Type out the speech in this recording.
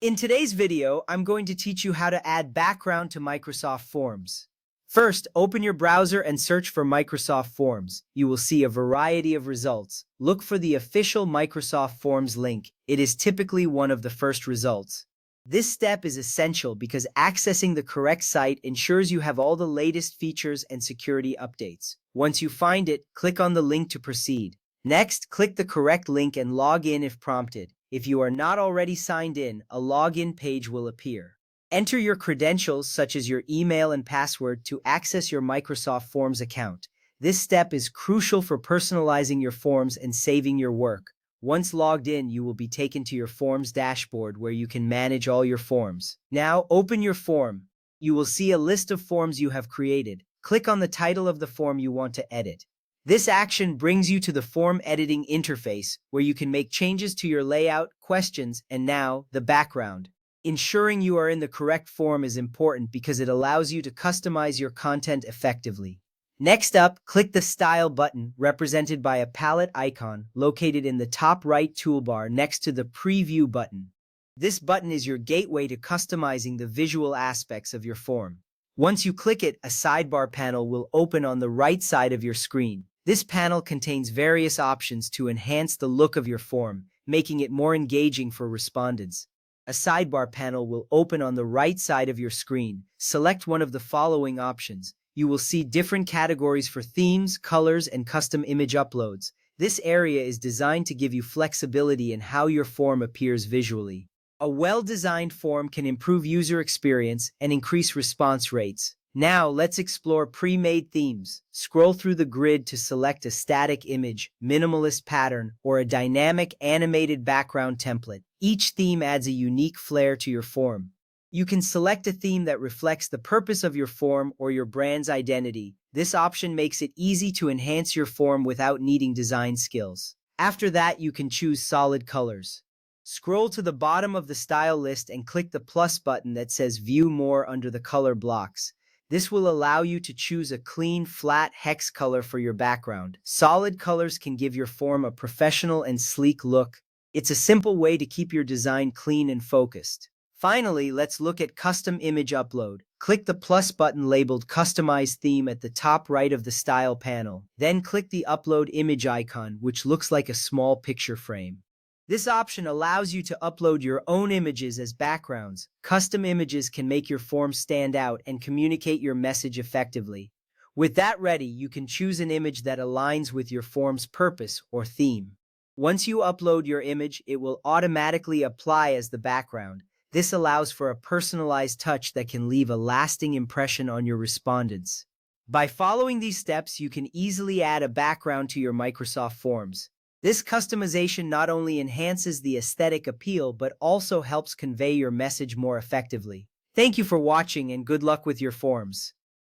In today's video, I'm going to teach you how to add background to Microsoft Forms. First, open your browser and search for Microsoft Forms. You will see a variety of results. Look for the official Microsoft Forms link. It is typically one of the first results. This step is essential because accessing the correct site ensures you have all the latest features and security updates. Once you find it, click on the link to proceed. Next, click the correct link and log in if prompted. If you are not already signed in, a login page will appear. Enter your credentials, such as your email and password, to access your Microsoft Forms account. This step is crucial for personalizing your forms and saving your work. Once logged in, you will be taken to your Forms dashboard where you can manage all your forms. Now, open your form. You will see a list of forms you have created. Click on the title of the form you want to edit. This action brings you to the form editing interface, where you can make changes to your layout, questions, and now, the background. Ensuring you are in the correct form is important because it allows you to customize your content effectively. Next up, click the Style button, represented by a palette icon located in the top right toolbar next to the Preview button. This button is your gateway to customizing the visual aspects of your form. Once you click it, a sidebar panel will open on the right side of your screen. This panel contains various options to enhance the look of your form, making it more engaging for respondents. A sidebar panel will open on the right side of your screen. Select one of the following options. You will see different categories for themes, colors, and custom image uploads. This area is designed to give you flexibility in how your form appears visually. A well-designed form can improve user experience and increase response rates. Now, let's explore pre-made themes. Scroll through the grid to select a static image, minimalist pattern, or a dynamic animated background template. Each theme adds a unique flair to your form. You can select a theme that reflects the purpose of your form or your brand's identity. This option makes it easy to enhance your form without needing design skills. After that, you can choose solid colors. Scroll to the bottom of the style list and click the plus button that says View More under the color blocks. This will allow you to choose a clean, flat hex color for your background. Solid colors can give your form a professional and sleek look. It's a simple way to keep your design clean and focused. Finally, let's look at custom image upload. Click the plus button labeled Customize Theme at the top right of the Style panel. Then click the Upload Image icon, which looks like a small picture frame. This option allows you to upload your own images as backgrounds. Custom images can make your form stand out and communicate your message effectively. With that ready, you can choose an image that aligns with your form's purpose or theme. Once you upload your image, it will automatically apply as the background. This allows for a personalized touch that can leave a lasting impression on your respondents. By following these steps, you can easily add a background to your Microsoft Forms. This customization not only enhances the aesthetic appeal, but also helps convey your message more effectively. Thank you for watching and good luck with your forms.